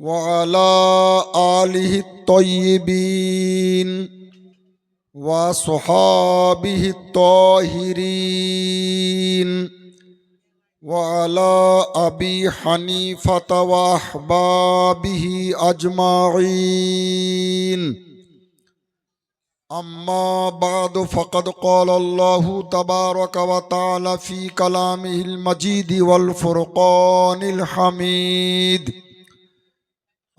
وعلى آله الطيبين وصحابه الطاهرين وعلى أبي حنيفة وأحبابه أجمعين. أما بعد فقد قال الله تبارك وتعالى في كلامه المجيد والفرقان الحميد: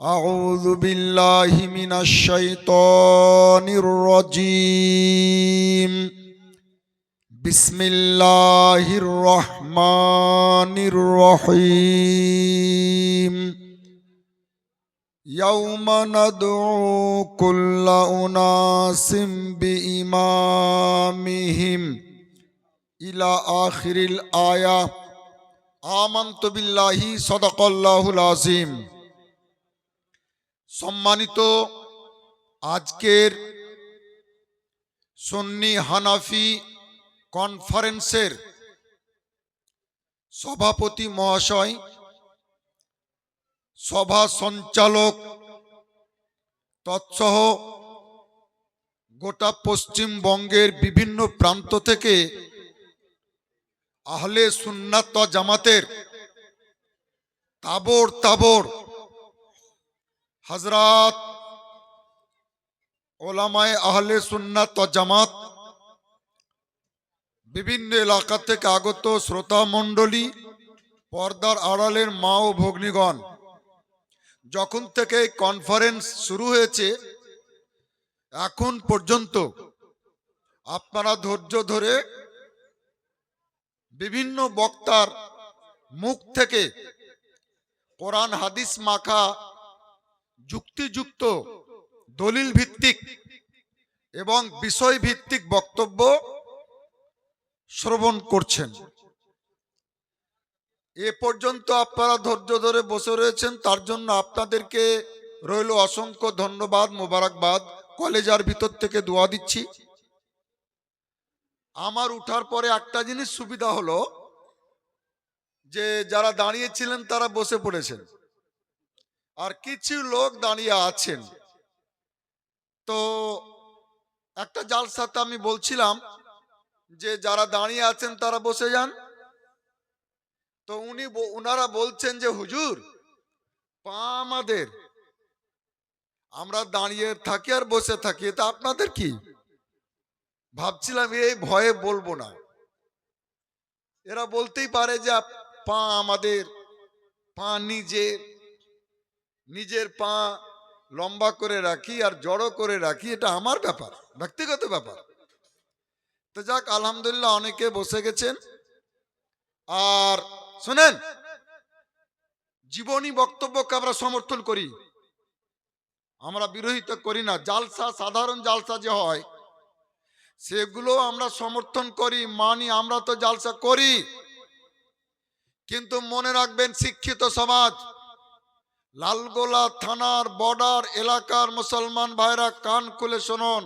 أعوذ بالله من الشيطان الرجيم. بسم الله الرحمن الرحيم. يوم ندعو كل أناس بإمامهم إلى آخر الآية. آمنت بالله صدق الله العظيم. সম্মানিত আজকের সুন্নি হানাফি কনফারেন্সের সভাপতি মহাশয়, সভা সঞ্চালক তৎসহ গোটা পশ্চিমবঙ্গের বিভিন্ন প্রান্ত থেকে আহলে সুন্নাত ওয়াল জামাতের তাবর তাবর হযরত ওলামায়ে আহলে সুন্নাত ওয়াল জামাত, বিভিন্ন এলাকা থেকে আগত শ্রোতা মণ্ডলী, পর্দার আড়ালের মা ও ভগ্নীগণ, যখন থেকে কনফারেন্স শুরু হয়েছে এখন পর্যন্ত আপনারা ধৈর্য ধরে বিভিন্ন বক্তার মুখ থেকে কোরআন হাদিস মাখা যুক্তিযুক্ত দলিল ভিত্তিক এবং বিষয় ভিত্তিক বক্তব্য শ্রবণ করছেন। এ পর্যন্ত আপনারা ধৈর্য ধরে বসে রয়েছেন, তার জন্য আপনাদেরকে রইল অসংখ্য ধন্যবাদ, মোবারকবাদ। কলেজার ভিতর থেকে দোয়া দিচ্ছি। আমার উঠার পরে একটা জিনিস সুবিধা হলো যে যারা দাঁড়িয়েছিলেন তারা বসে পড়েছেন, আর কিছু লোক দাঁড়িয়ে আছেন। তো একটা জালসাতে আমি বলছিলাম যে যারা দাঁড়িয়ে আছেন তারা বসে যান। তো ওনারা বলছেন যে হুজুর পা আমাদের, আমরা দাঁড়িয়ে থাকি আর বসে থাকি, এটা আপনাদের কি? ভাবছিলাম এই ভয়ে বলবো না। এরা বলতেই পারে যে পা আমাদের, পা নিজের পা লম্বা করে রাখি আর জড়ো করে রাখি, এটা আমার ব্যাপার, ব্যক্তিগত ব্যাপার। তো যাক, আলহামদুলিল্লাহ অনেকে বসে গেছেন। আর শুনেন, জীবনী বক্তব্যকে আমরা সমর্থন করি, আমরা বিরোধিতা করি না। জালসা, সাধারণ জালসা যে হয় সেগুলো আমরা সমর্থন করি, মানি। আমরা তো জালসা করি, কিন্তু মনে রাখবেন শিক্ষিত সমাজ, লালগোলা থানার বর্ডার এলাকার মুসলমান ভাইরা কান খুলে শুনুন,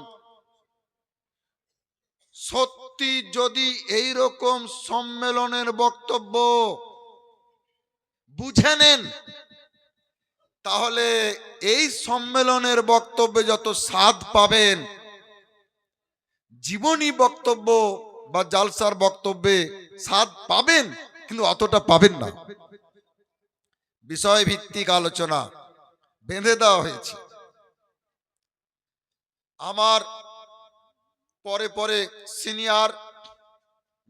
সত্যি যদি এই রকম সম্মেলনের বক্তব্য বুঝে নেন, তাহলে এই সম্মেলনের বক্তব্যে যত স্বাদ পাবেন, জীবনী বক্তব্য বা জালসার বক্তব্যে স্বাদ পাবেন, কিন্তু অতটা পাবেন না। বিষয় ভিত্তিক আলোচনা বেঁধে দেওয়া হয়েছে। আমার পরে পরে সিনিয়র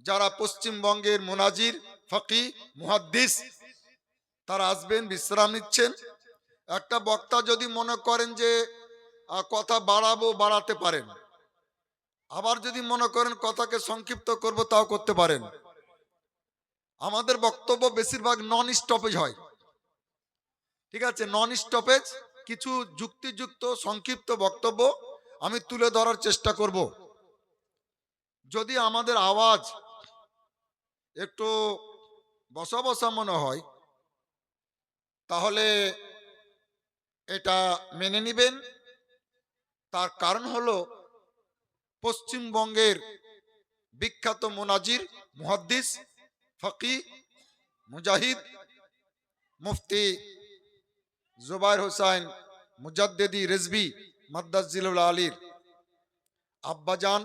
যারা পশ্চিমবঙ্গের মুনাজির, ফকি, মুহাদ্দিস, তারা আসবেন, বিশ্রাম নিচ্ছেন। একটা বক্তা যদি মনে করেন যে কথা বাড়াবো, বাড়াতে পারেন। আবার যদি মনে করেন কথাকে সংক্ষিপ্ত করব, তাও করতে পারেন। আমাদের বক্তব্য বেশিরভাগ নন স্টপেজ হয়, ঠিক আছে? নন স্টপেজ, কিছু যুক্তিযুক্ত সংক্ষিপ্ত বক্তব্য আমি তুলে ধরার চেষ্টা করব। যদি আমাদের আওয়াজ একটু বসা বসা মনে হয়, তাহলে এটা মেনে নেবেন। তার কারণ হলো পশ্চিমবঙ্গের বিখ্যাত মুনাজির, মুহাদ্দিস, ফকি, মুজাহিদ, মুফতি জুবাইর হোসাইন মুজাদ্দেদি রেজবি মাদ্দাজিলুল আলীর আব্বাজান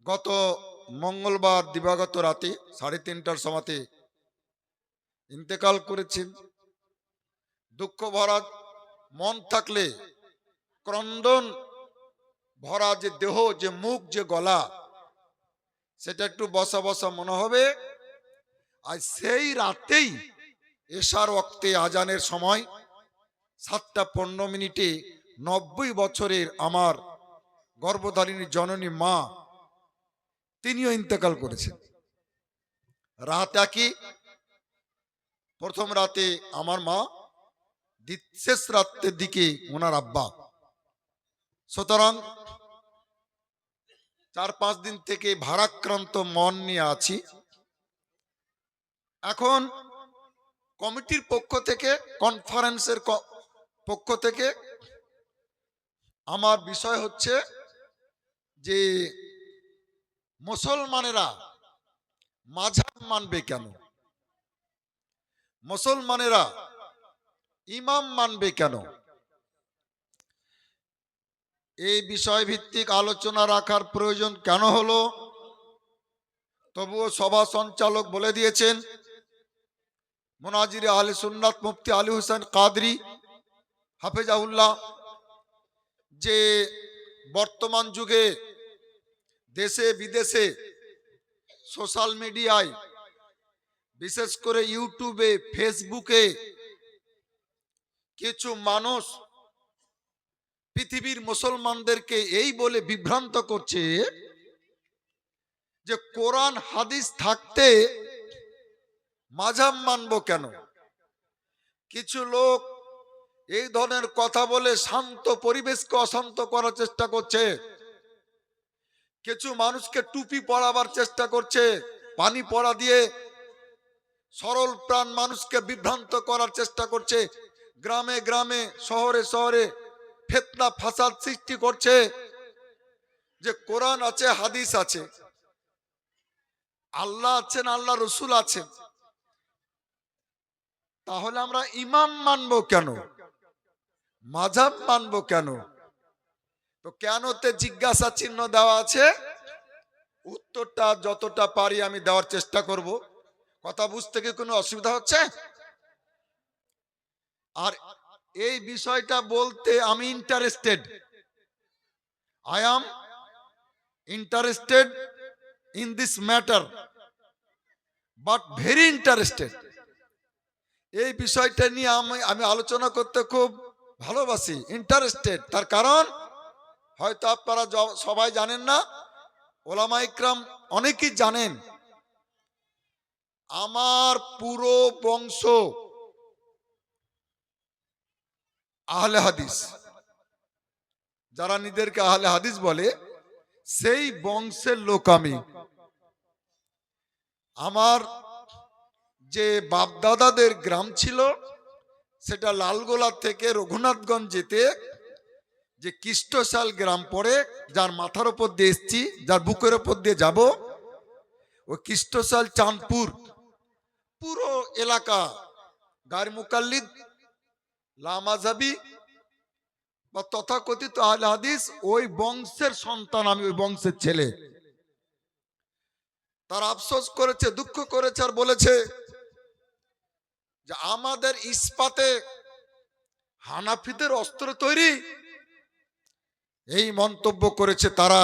গত মঙ্গলবার দিবাগত রাতে 3:30টার সময়তে ইন্তেকাল করেছেন। দুঃখ ভরা মন থাকলে, ক্রন্দন ভরা যে দেহ, যে মুখ, যে গলা, সেটা একটু বসা বসা মনে হবে। আর সেই রাতেই এশার ওয়াক্তে আজানের সময় 7:15 90 বছরের আমার গর্ভধারিণী জননী মা, তিনিও ইন্তেকাল করেছেন। রাত একই, প্রথম রাতে আমার মা, শেষ রাতের দিকে ওনার আব্বা। সুতরাং 4-5 দিন থেকে ভারাক্রান্ত মন নিয়ে আছি। এখন কমিটির পক্ষ থেকে, কনফারেন্সের পক্ষ থেকে আমার বিষয় হচ্ছে যে মুসলমানেরা মাযহাব মানবে কেন, মুসলমানেরা ইমাম মানবে কেন, এই বিষয় ভিত্তিক আলোচনা রাখার প্রয়োজন কেন হলো। তবুও সভা সঞ্চালক বলে দিয়েছেন, মুনাজির আহলে সুন্নাত মুফতি আলী হোসেন কাদরি হাফেজাহুল্লাহ, যে বর্তমান যুগে দেশে বিদেশে সোশ্যাল মিডিয়ায়, বিশেষ করে ইউটিউবে, ফেসবুকে কিছু মানুষ পৃথিবীর মুসলমানদেরকে এই বলে বিভ্রান্ত করছে যে কোরআন হাদিস থাকতে মাযহাব মানবো কেন। কিছু লোক এই ধরনের কথা বলে শান্ত পরিবেশকে অশান্ত করার চেষ্টা করছে। কিছু মানুষকে টুপি পরাবার চেষ্টা করছে, পানি পড়া দিয়ে সরল প্রাণ মানুষকে বিভ্রান্ত করার চেষ্টা করছে। গ্রামে গ্রামে, শহরে শহরে ফিতনা ফাসাদ সৃষ্টি করছে যে কোরআন আছে, হাদিস আছে, আল্লাহ আছেন, আল্লাহ রসুল আছেন, তাহলে আমরা ইমাম মানবো কেন, মাযহাব মানবো কেন? তো কেনতে জিজ্ঞাসা চিহ্ন দেওয়া আছে। উত্তরটা যতটা পারি আমি দেওয়ার চেষ্টা করব। কথা বুঝতে কি কোনো অসুবিধা হচ্ছে? আর এই বিষয়টা বলতে আমি interested, I am interested in this matter, but very interested. এই বিষয়টা নিয়ে আমি আলোচনা করতে খুব ভালোবাসি, ইন্টারেস্টেড। তার কারণ হয়তো আপনারা সবাই জানেন না, ওলামা ইকরাম অনেকেই জানেন, আমার পুরো বংশ আহলে হাদিস, যারা নিজেদেরকে আহলে হাদিস বলে, সেই বংশের লোক আমি। আমার যে বাপদাদাদের গ্রাম ছিল সেটা লালগোলা থেকে রঘুনাথগঞ্জ যেতে যে কৃষ্ণশাল গ্রাম পড়ে, যার মাথার উপর দিয়ে এসছি, যার বুকের উপর দিয়ে যাব, ওই কৃষ্ণশাল চাঁদপুর পুরো এলাকা গায়ের মুকাল্লিদ, লামাজাবি বা তথাকথিত আহলে হাদিস, ওই বংশের সন্তান আমি, ওই বংশের ছেলে। তারা আফসোস করেছে, দুঃখ করেছে, আর বলেছে যে আমাদের ইস্পাতে হানাফিদের অস্ত্র তৈরি, এই মন্তব্য করেছে তারা।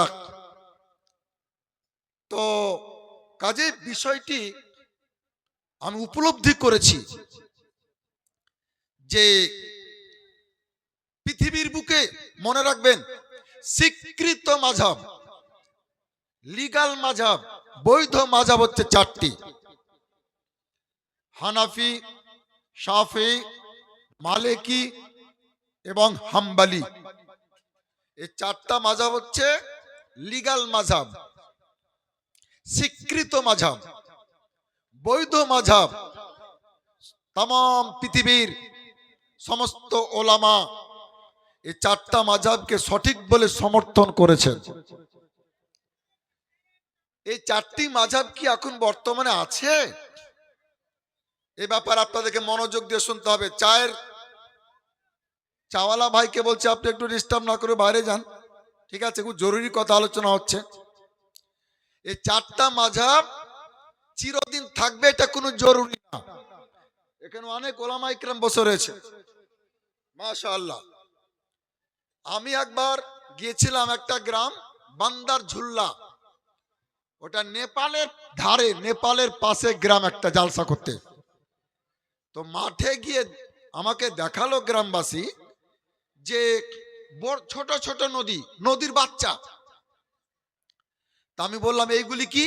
তো কাজে বিষয়টি আমি উপলব্ধি করেছি যে পৃথিবীর বুকে, মনে রাখবেন, স্বীকৃত মাযহাব, লিগাল মাযহাব, বৈধ মাযহাব হচ্ছে 4টি: হানাফি, শাফি, মালিকি এবং হাম্বলি। এই 4টা মাযহাব হচ্ছে লিগাল মাযহাব, স্বীকৃত মাযহাব, বৈধ মাযহাব। তাম পৃথিবীর সমস্ত ওলামা এই 4টা মাযহাবকে সঠিক বলে সমর্থন করেছেন। এই 4টি মাযহাব কি এখন বর্তমানে আছে? এই ব্যাপারে আপনাদেরকে মনোযোগ দিয়ে শুনতে হবে। চায়ের চাওয়ালা ভাইকে বলছে আপনি একটু ডিস্টার্ব না করে বাইরে যান। ঠিক আছে, খুব জরুরি কথা আলোচনা হচ্ছে। এই চারটা মাযহাব চিরদিন থাকবে এটা কোনো জরুরি না। এখানে অনেক ওলামা ইকরাম বসে রয়েছে, মাশাআল্লাহ। আমি একবার গিয়েছিলাম একটা গ্রাম বান্দার ঝুল্লা, ওটা নেপালের ধারে, নেপালের পাশে গ্রাম, একটা জালসা করতে। তো মাঠে গিয়ে আমাকে দেখালো গ্রামবাসী যে ছোট ছোট নদী, নদীর বাচ্চা। তা আমি বললাম এইগুলি কি?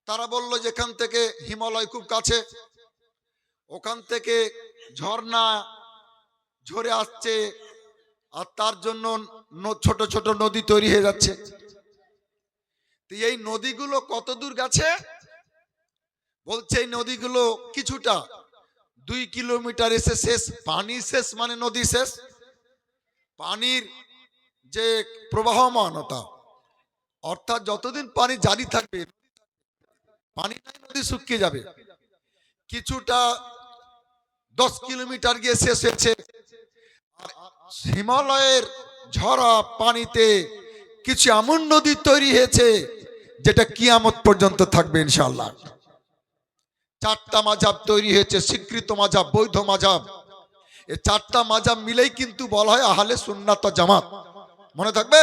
তারা বলল যেখান থেকে হিমালয় খুব কাছে, ওখান থেকে ঝর্ণা ঝরে আসছে, আর তার জন্য ছোট ছোট নদী তৈরি হয়ে যাচ্ছে। তো এই নদীগুলো কত দূর গেছে? বলছে এই নদীগুলো কিছুটা 2 কিলোমিটার এসে শেষ। পানি শেষ মানে নদী শেষ। পানির যে প্রবাহমানতা, অর্থাৎ যতদিন পানি জারি থাকবে, পানি নাই, নদী শুকিয়ে যাবে। কিছুটা 10 কিলোমিটার গিয়ে শেষ হয়েছে। হিমালয়ের ঝরা পানিতে কিছু এমন নদী তৈরি হয়েছে যেটা কিয়ামত পর্যন্ত থাকবে ইনশাআল্লাহ। চারটা মাযহাব তৈরি হয়েছে, স্বীকৃত মাযহাব, বৈধ মাযহাব। এই চারটা মাযহাব মিলেই কিন্তু বলা হয় আহলে সুন্নাত ওয়াল জামাত। মনে থাকবে,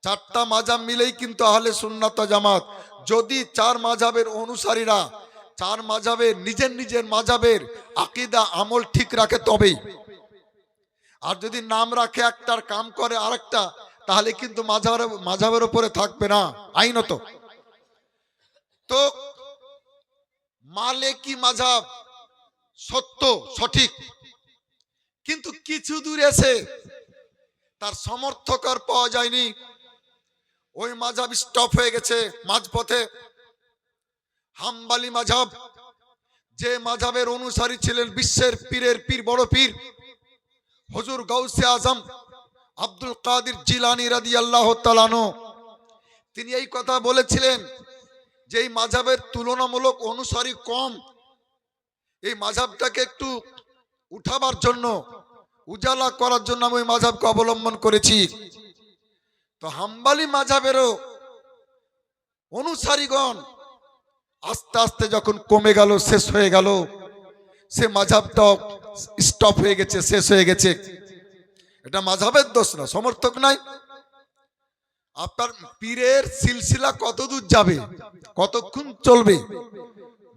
চারটা মাযহাব মিলেই কিন্তু আহলে সুন্নাত ওয়াল জামাত। যদি চার মাযহাবের অনুসারীরা চার মাযহাবের নিজের নিজের মাযহাবের আকীদা আমল ঠিক রাখে তবেই। আর যদি নাম রাখে একটার কাম করে আরেকটা, তাহলে কিন্তু মাযহাবের উপরে থাকবে না আইনত। তো মালিকি মাযহাব সত্য সঠিক, কিন্তু কিছু দূর এসে তার সমর্থক আর পাওয়া যায়নি, ওই মাযহাব স্টপ হয়ে গেছে মাঝপথে। হাম্বলি মাযহাব, যে মাযহাবের অনুসারী ছিলেন বিশ্বের পীরের পীর, বড় পীর হুজুর গাউসে আজম আব্দুল কাদের জিলানী রাদিয়াল্লাহু তাআলা আনহু, তিনি এই কথা বলেছিলেন যে এই মাযহাবের তুলনামূলক অনুসারী কম, এই মাযহাবটাকে একটু উঠাবার জন্য, উজালা করার জন্য আমি ওই মাযহাবকে অবলম্বন করেছি। তো হাম্বলি মাযহাবেরও অনুসারীগণ আস্তে আস্তে যখন কমে গেল, শেষ হয়ে গেল, সে মাযহাবটাও স্টপ হয়ে গেছে, শেষ হয়ে গেছে। এটা মাযহাবের দোষ না, সমর্থক নাই। আপনার পীরের সিলসিলা কতদূর যাবে, কতক্ষণ চলবে?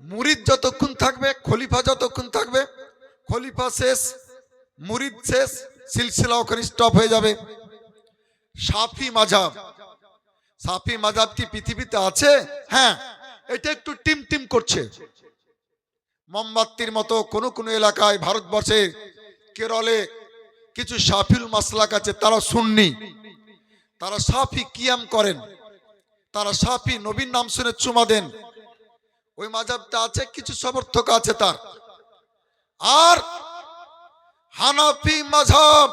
মুরিদ যতক্ষণ থাকবে, খলিফা যতক্ষণ থাকবে, খলিফা শেষ, মুরিদ শেষ, সিলসিলা ওখানে স্টপ হয়ে যাবে। শাফি মাযহাব, শাফি মাযহাব কি পৃথিবীতে আছে? হ্যাঁ, এটা একটু টিম টিম করছে। মোমবাতির মতো কোন কোন এলাকায় ভারতবর্ষে, কেরলে কিছু শাফিউল মাসলাক আছে, তারা সুন্নি, তারা শাফি কিয়াম করেন, তারা শাফি নবীর নাম শুনে চুমা দেন। ওই মাযহাবটা আছে, কিছু সমর্থক আছে তার। আর হানাফি মাযহাব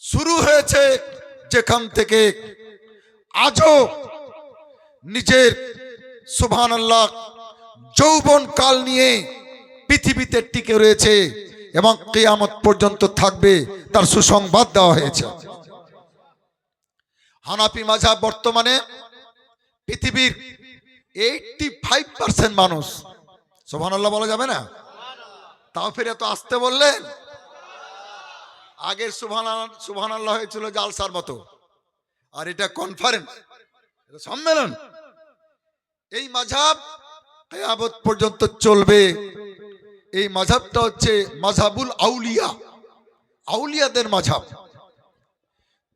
শুরু হয়েছে যেখান থেকে আজও নিজের সুবহানাল্লাহ যৌবন কাল নিয়ে পৃথিবীতে টিকে রয়েছে এবং কিয়ামত পর্যন্ত থাকবে, তার সুসংবাদ দেওয়া হয়েছে। হানাফি মাযহাব বর্তমানে পৃথিবীর 85% মানুষ, সুবহানাল্লাহ বলা যাবে না? তাও ফির এত আসতে বললেন। আগের সুবহানাল্লাহ হয়েছিল জালসার মতো, আর এটা কনফারেন্স, এটা সম্মেলন। এই মাযহাব কিয়ামত পর্যন্ত চলবে। এই মাযহাবটা হচ্ছে মাযহাবুল আউলিয়া, আউলিয়াদের মাযহাব।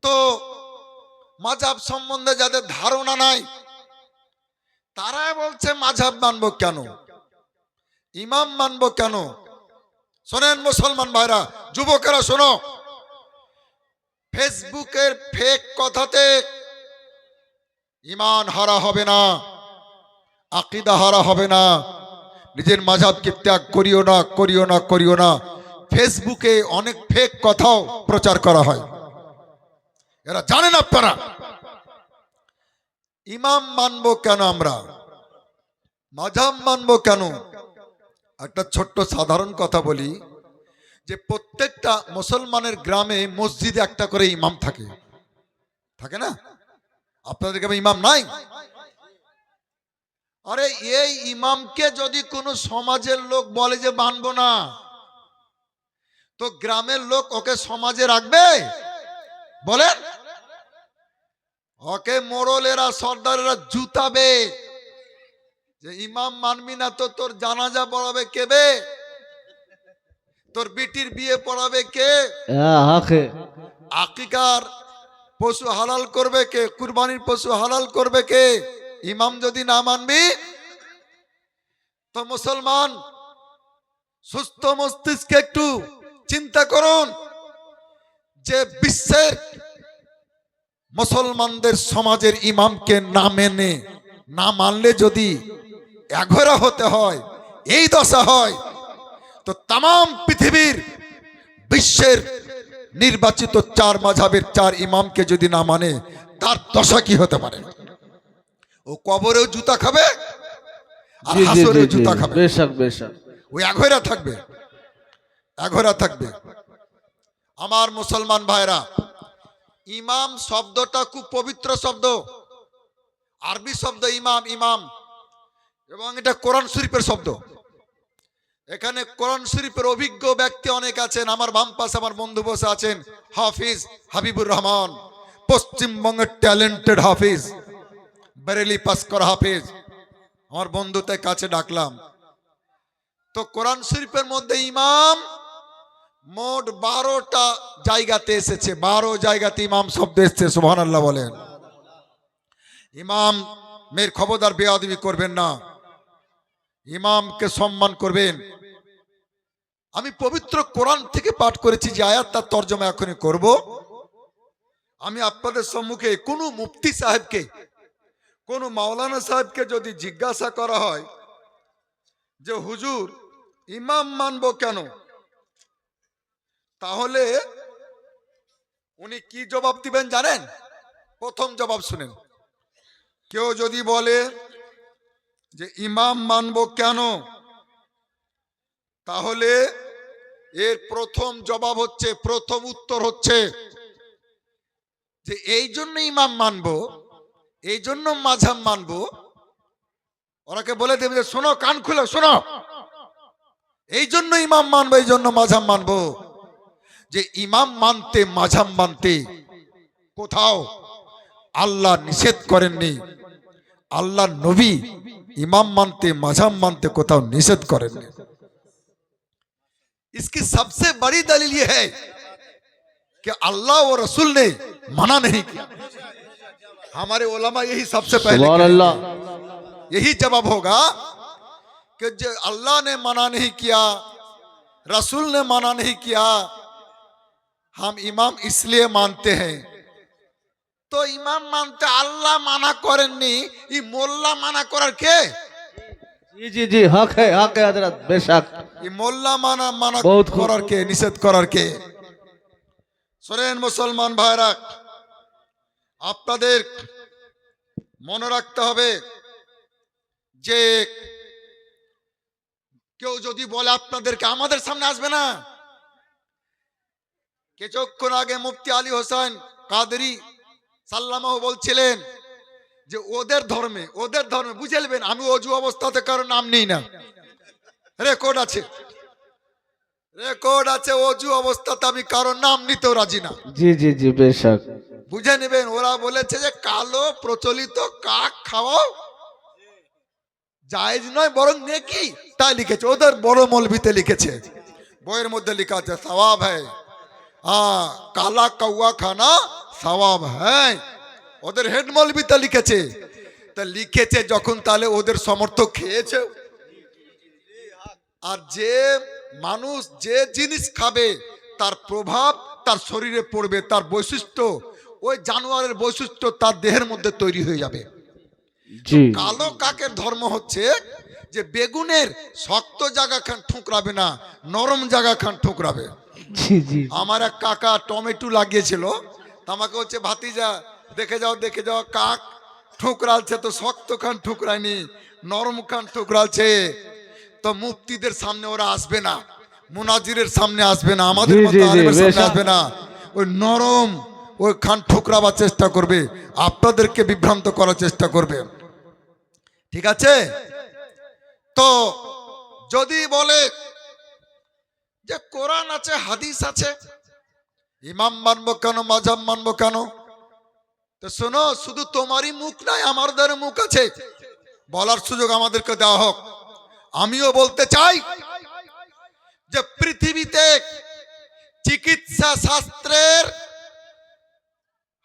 তো মাযহাব সম্বন্ধে যাদের ধারণা নাই, তারা বলছে মাযহাব মানবো কেন, ইমাম মানবো কেন? শোনেন মুসলমান ভাইরা, যুবকেরা শোনো, ফেসবুকের ফেক কথাতে ঈমান হারা হবে না, আকীদা হারা হবে না। নিজের মাযহাবকে ত্যাগ করিও না, করিও না, করিও না। ফেসবুকে অনেক ফেক কথাও প্রচার করা হয়, এরা জানেন আপনারা। ইমাম মানবো কেন আমরা, মাযহাব মানবো কেন? একটা ছোট্ট সাধারণ কথা বলি, যে প্রত্যেকটা মুসলমানের গ্রামে মসজিদে একটা করে ইমাম থাকে, থাকে না? আপনাদের গ্রামে ইমাম নাই? আরে এই ইমামকে যদি কোনো সমাজের লোক বলে যে মানবো না, তো গ্রামের লোক ওকে সমাজে রাখবে? বলেন, ওকে মোড়লেরা সর্দারেরা জুতাবে যে ইমাম মানবি না তো তোর জানাজা পড়াবে কে বে? তোর বিটির বিয়ে পড়াবে কে? আকিকার পশু হালাল করবে কে? কুরবানির পশু হালাল করবে কে? ইমাম যদি না মানবি তো মুসলমান সুস্থ মস্তিষ্কে একটু চিন্তা করুন যে বিশ্বের মুসলমানদের সমাজের ইমামকে না মেনে না মানলে যদি এঘরা হতে হয়, এই দশা হয়, তো তাম পৃথিবীর বিশ্বের নির্বাচিত 4 মাযহাবের 4 ইমামকে যদি না মানে তার দশা কি হতে পারে? ও কবরেও জুতা খাবে আর হাসরেও জুতা খাবে। বেশক বেশক ওই এঘরা থাকবে, এঘরা থাকবে। আমার মুসলমান ভাইরা, ইমাম শব্দটা খুব পবিত্র শব্দ, আরবি শব্দ ইমাম, ইমাম, এবং এটা কোরআন শরীফের শব্দ। এখানে কোরআন শরীফের অভিজ্ঞ ব্যক্তি অনেক আছেন। আমার বাম পাশে আমার বন্ধু বসে আছেন হাফিজ হাবিবুর রহমান, পশ্চিমবঙ্গের ট্যালেন্টেড হাফিজ, বেরেলি পাস করা হাফিজ। আমার বন্ধুদের কাছে ডাকলাম। তো কোরআন শরীফের মধ্যে ইমাম মোট 12টা জায়গাতে এসেছে, 12 জায়গাতে ইমাম শব্দ এসেছে। সুবহানাল্লাহ বলেন। ইমাম মেয়ের খবরদার বেয়াদবি করবেন না, ইমামকে সম্মান করবেন। আমি পবিত্র কোরআন থেকে পাঠ করেছি যে আয়াত, তার তর্জমা এখনই করব। আমি আপনাদের সম্মুখে কোনো মুফতি সাহেবকে, কোনো মাওলানা সাহেবকে যদি জিজ্ঞাসা করা হয় যে হুজুর ইমাম মানবো কেন, তাহলে উনি কি জবাব দিবেন জানেন? প্রথম জবাব শুনেন। কেউ যদি বলে যে ইমাম মানবো কেন, তাহলে এর প্রথম জবাব হচ্ছে, প্রথম উত্তর হচ্ছে যে এই জন্য ইমাম মানবো, এই জন্য মাযহাব মানবো। ওরাকে বলে দেবে যে শোনো, কান খুলে শোনো, এই জন্য ইমাম মানবো, এই জন্য মাযহাব মানবো। যে ইমাম মানতে মাযহাব মানতে কোথাও আল্লাহ নিষেধ করেননি, আল্লাহ নবী इमाम मानते मजहब मानते कोताओ निषेध करेंगे। इसकी सबसे बड़ी दलील ये है कि अल्लाह और रसूल ने मना नहीं किया। हमारे उलमा यही सबसे पहले यही जवाब होगा कि जो अल्लाह ने मना नहीं किया, रसूल ने मना नहीं किया, हम इमाम इसलिए मानते हैं। तो इमाम मानते अल्लाह माना करेंनी, ये मोल्ला माना करार के? जी जी जी हक है हजरत, बेशक। ये मोल्ला माना माना करार के, निषेध करार के। सुनेन मुसलमान भाईरा, আপনাদের মনে রাখতে হবে যে কেউ যদি বলে আপনাদেরকে, আমাদের সামনে আসবে না। কিছুক্ষণ আগে মুফতি আলী হোসেন কাদেরী সাল্লামাহু বলছিলেন যে ওদের ধর্মে বুঝে নেবেন, আমি অজু অবস্থাতে কারো নাম নিই না, রেকর্ড আছে, রেকর্ড আছে, অজু অবস্থাতে আমি কারো নাম নিতেও রাজি না। জি জি জি বেশক, বুঝে নেবেন। ওরা বলেছে যে কালো প্রচলিত কাক খাওয়াও জায়েজ নয়, বরং নেকি, তাই লিখেছে। ওদের বড় মৌলভিতে লিখেছে, বইয়ের মধ্যে লেখা আছে সওয়াব है, हाँ काला कौआ खाना সওয়াব है। ওদের হেড মৌলভিতে লিখেছে। তা লিখেছে যখন, তাহলে ওদের সমর্থক খেয়েছে। আর যে মানুষ যে জিনিস খাবে তার প্রভাব তার শরীরে পড়বে, তার বৈশিষ্ট্য, ওই জানোয়ারের বৈশিষ্ট্য তার দেহের মধ্যে তৈরি হয়ে যাবে। কালো কাকের ধর্ম হচ্ছে যে বেগুনের শক্ত জায়গা খান ঠুকরাবে না, নরম জায়গা খান ঠুকরাবে। আমার এক কাকা টমেটো লাগিয়েছিল, আমাকে হচ্ছে ভাতিজা দেখে যাও কাক ঠুকরালছে, তো শক্ত খান ঠুকরায়নি, নরম খান ঠুকরালছে, তো মুফতিদের সামনে ওরা আসবে না, মুনাজিরের সামনে আসবে না, আমাদের জি, মতো জি, জি, আলেমের সামনে বেশ। আসবে না, ওই নরম ওই খান ঠুকরাবার চেষ্টা করবে, আপনাদেরকে বিভ্রান্ত করার চেষ্টা করবে। ঠিক আছে? তো যদি বলে যে কোরআন আছে হাদিস আছে, ইমাম মানবো কেন, মাযহাব মানবো কেন? তো শোনো, শুধু তোমারই মুখ নাই, আমাদের মুখ আছে, বলার সুযোগ আমাদেরকে দেওয়া হোক। আমিও বলতে চাই যে পৃথিবীতে চিকিৎসা শাস্ত্রের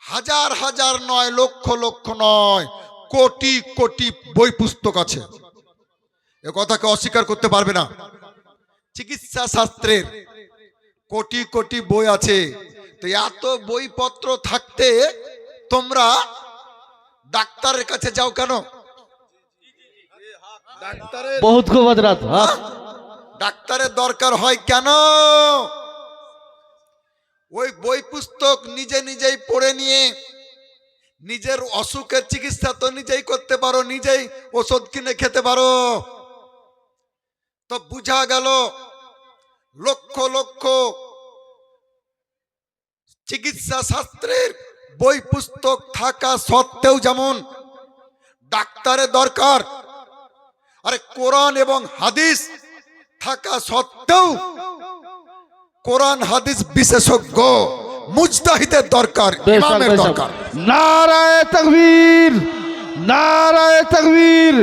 হাজার হাজার নয়, লক্ষ লক্ষ নয়, কোটি কোটি বই পুস্তক আছে, এ কথাকে অস্বীকার করতে পারবে না। চিকিৎসা শাস্ত্রের কোটি কোটি বই আছে, তো এত বইপত্র থাকতে তোমরা ডাক্তারের কাছে যাও কেন? ডাক্তারের बहुत खूब हजरत हक ডাক্তারের দরকার হয় কেন? ওই বই পুস্তক নিজে নিজেই পড়ে নিয়ে নিজের অসুখের চিকিৎসা তো নিজেই করতে পারো, নিজেই ওষুধ কিনে খেতে পারো। তো বুঝা গেল লক্ষ লক্ষ চিকিৎসা শাস্ত্রের বই পুস্তক থাকা সত্ত্বেও যেমন ডাক্তারের দরকার, আরে কোরআন এবং হাদিস থাকা সত্ত্বেও কোরআন হাদিস বিশেষজ্ঞ মুজতাহিদের দরকার, बेशक ইমামের बेशक দরকার। नाराए तकबीर नाराए तकबीर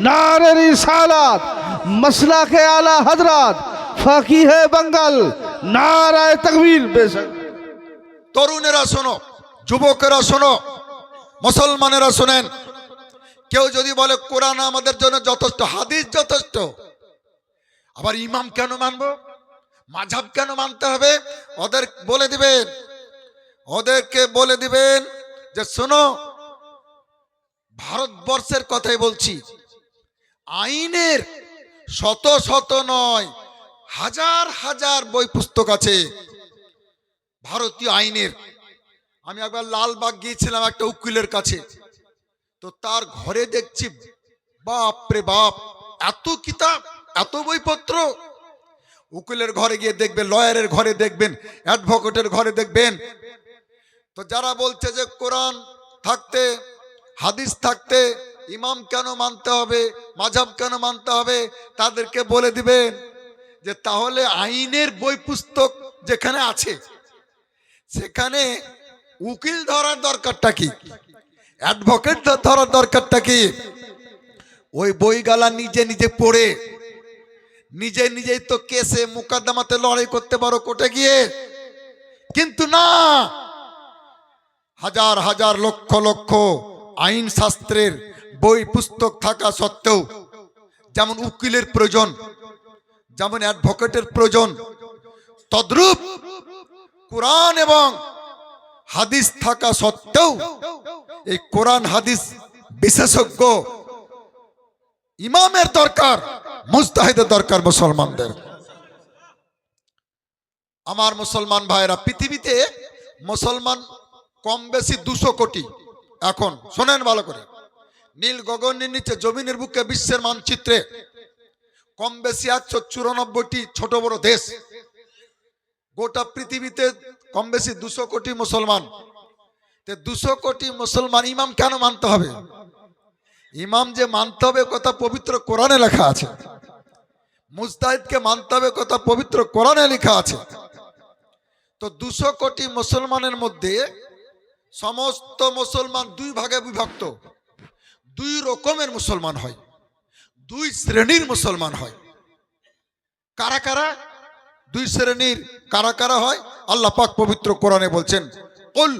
नारे रिसालत मसला के आला हजरत फकीह बंगल नाराए तकबीर बेशक তরুণেরা শোনো, যুবকেরা শোনো, মুসলমানেরা শোনেন, কেউ যদি বলে কোরআন আমাদের জন্য যথেষ্ট, হাদিস যথেষ্ট, আবার ইমাম কেন মানবো, মাযহাব কেন মানতে হবে? ওদেরকে বলে দিবেন যে শোনো, ভারতবর্ষের কথাই বলছি, আইনের শত শত নয়, হাজার হাজার বই পুস্তক আছে ভারতীয় আইনের। আমি একবার লালবাগ গিয়েছিলাম একটা উকিলের কাছে, তো তার ঘরে দেখছি বাপ রে বাপ, এত কিতাব, এত বইপত্র। উকিলের ঘরে গিয়ে দেখবেন, লয়ারের ঘরে দেখবেন, অ্যাডভোকেটের ঘরে দেখবেন। তো যারা বলছে যে কোরআন থাকতে, হাদিস থাকতে ইমাম কেন মানতে হবে, মাযহাব কেন মানতে হবে, তাদেরকে বলে দিবেন যে তাহলে আইনের বই পুস্তক যেখানে আছে সেখানে উকিল ধরার দরকারটা কি, অ্যাডভোকেট ধরার দরকারটা কি? ওই বইগালা নিজে নিজে পড়ে নিজে নিজেই তো কেসে মুকদ্দমাতে লড়াই করতে পারো কোর্টে গিয়ে, কিন্তু না, হাজার হাজার লক্ষ লক্ষ আইন শাস্ত্রের বই পুস্তক থাকা সত্ত্বেও যেমন উকিলের প্রয়োজন, যেমন অ্যাডভোকেটের প্রয়োজন, তদ্রূপ কোরআন এবং হাদিস থাকা সত্ত্বেও এই কোরআন হাদিস বিশেষজ্ঞ ইমামের দরকার, মুজতাহিদের দরকার মুসলমানদের। আমার মুসলমান ভাইরা, পৃথিবীতে মুসলমান কম বেশি 200 কোটি। এখন শোনেন ভালো করে, নীল গগনের নিচে জমিনের বুকে বিশ্বের মানচিত্রে কম বেশি 194টি ছোট বড় দেশ, গোটা পৃথিবীতে কম বেশি 200 কোটি মুসলমান। 200 কোটি মুসলমান ইমাম কেন মানতে হবে? ইমাম যে মানতে হবে কথা পবিত্র কোরআনে লেখা আছে, মুজতাহিদকে মানতে হবে কথা পবিত্র কোরআনে লেখা আছে। তো 200 কোটি মুসলমানের মধ্যে সমস্ত মুসলমান দুই ভাগে বিভক্ত, দুই রকমের মুসলমান হয়, দুই শ্রেণীর মুসলমান হয়। কারা কারা দুই শ্রেণীর, কারা কারা হয়? আল্লাহ পাক পবিত্র কোরআনে বলছেন, কুল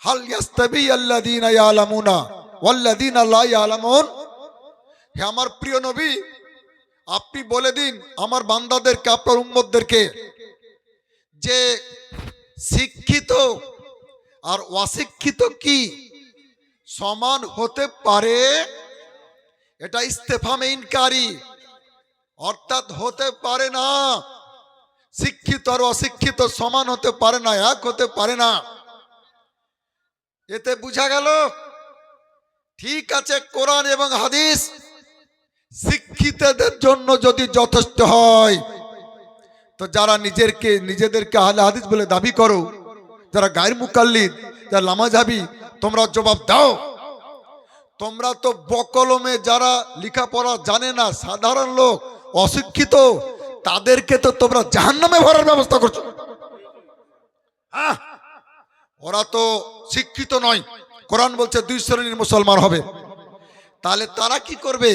হাল ইয়াস্তাবি আল্লাযীনা ইয়ালামুনা ওয়াল্লাযীনা লা ইয়ালামুন। হে আমার প্রিয় নবী, আপনি বলে দিন আমার বান্দাদেরকে, আপনার উম্মতদেরকে, যে শিক্ষিত আর অশিক্ষিত কি সমান হতে পারে? এটা ইস্তেফামে ইনকারি, অর্থাৎ হতে পারে না। শিক্ষিত আর অশিক্ষিত সমান হতে পারে না, এক হতে পারে না। এতে বোঝা গেল, ঠিক আছে কোরআন এবং হাদিস শিক্ষিতদের জন্য যদি যথেষ্ট হয়, তো যারা নিজেদেরকে আহলে হাদিস বলে দাবি করো, যারা গায়ের মুকাল্লিদ, যারা লামাঝাবি, তোমরা জবাব দাও। তোমরা তো বকলমে যারা লেখাপড়া জানে না, সাধারণ লোক, অশিক্ষিত, তাদেরকে তো তোমরা জাহান্নামে ভরার ব্যবস্থা করছো। ওরা তো শিক্ষিত নয়। কোরআন বলছে 2 শ্রেণীর মুসলমান হবে। তাহলে তারা কি করবে?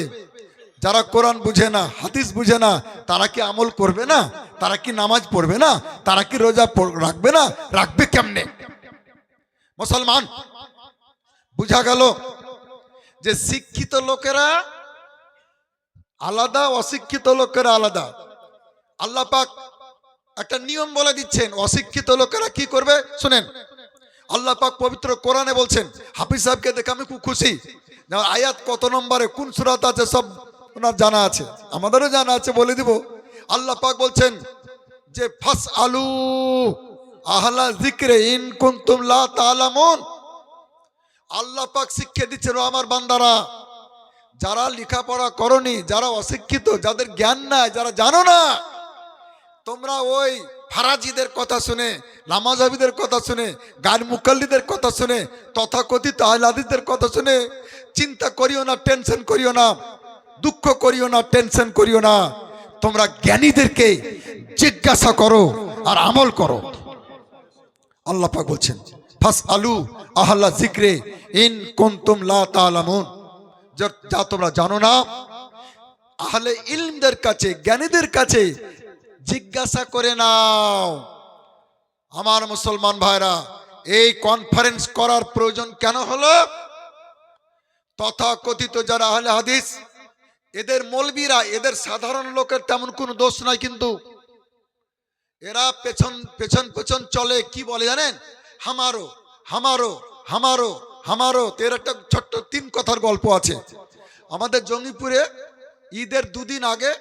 যারা কোরআন বুঝে না, হাদিস বুঝে না, তারা কি আমল করবে না? তারা কি নামাজ পড়বে না? তারা কি রোজা রাখবে না? রাখবে কেমনে? মুসলমান বুঝা গেল যে শিক্ষিত লোকেরা আলাদা, অশিক্ষিত লোকেরা আলাদা। আল্লাহ পাক একটা নিয়ম বলে দিচ্ছেন, অশিক্ষিত লোকেরা কি করবে শুনেন। আল্লাহ পাক পবিত্র কোরআনে বলছেন, হাফিজ সাহেবকে দেখে আমি খুব খুশি। আয়াত কত নম্বরে কোন সূরাতে আছে সব ওনার জানা আছে, আমাদেরও জানা আছে, বলে দিব। আল্লাহ পাক বলছেন যে ফাসআলু আহলা যিকরি ইন কুনতুম লা তা'লামুন। আল্লাহ পাক শিক্ষা দিচ্ছেন, ও আমার বান্দারা, যারা লেখাপড়া করনি, যারা অশিক্ষিত, যাদের জ্ঞান নাই, যারা জানো না, তোমরা ওই ফারাজিদের কথা শুনে, নামাজাবিদের কথা শুনে, গান মুকাল্লিদের কথা শুনে, তথাকথিত আহলে হাদিসদের কথা শুনে চিন্তা করিও না, টেনশন করিও না, দুঃখ করিও না, টেনশন করিও না। তোমরা জ্ঞানীদেরকে জিজ্ঞাসা করো আর আমল করো। আল্লাহ পাক বলছেন ফাসআলু আহলা যিকরি ইন কুনতুম লা তা'লামুন। যা তোমরা জানো না, আহলে ইলমদের কাছে, জ্ঞানীদের কাছে জিজ্ঞাসা করে নাও। আমার মুসলমান ভাইরা, এই কনফারেন্স করার প্রয়োজন কেন হলো? তথাকথিত যারা আহলে হাদিস, এদের মৌলবীরা, এদের সাধারণ লোকের তেমন কোনো দোষ নাই, কিন্তু এরা পেছন পেছন পেছন চলে। কি বলে জানেন? হামারো হামারো হামারো হামারো। এর একটা ছোট্ট 3 কথার গল্প আছে। আমাদের জঙ্গিপুরে ঈদের 2 দিন আগে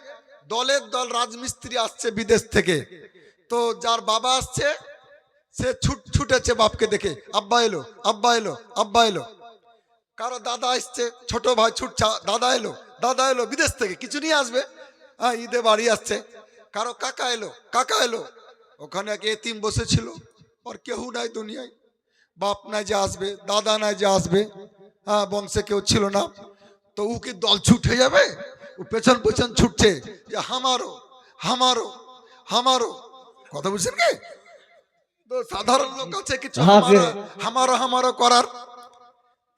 দলের দল রাজমিস্ত্রি আসছে বিদেশ থেকে। তো যার বাবা আসছে সে ছুটেছে বাপকে দেখে, আব্বা এলো, আব্বা এলো, আব্বা এলো। কারো দাদা আসছে, ছোট ভাই ছুটছে, দাদা এলো, দাদা এলো, বিদেশ থেকে কিছু নিয়ে আসবে, হ্যাঁ ঈদে বাড়ি আসছে। কারো কাকা এলো, কাকা এলো। ওখানে এক এতিম বসেছিল, আর কেউ নাই দুনিয়ায়, বাপ নাই যে আসবে, দাদা নাই যে আসবে, হ্যাঁ বংশে কেউ ছিল না। তো ও কি দল ছুটে যাবে? ও পেছন পেছন ছুটছে যে হামারো হামারো হামারো। কথা বুঝছেন কি? তো সাধারণ লোক আছে কিছু হামারো হামারো করার।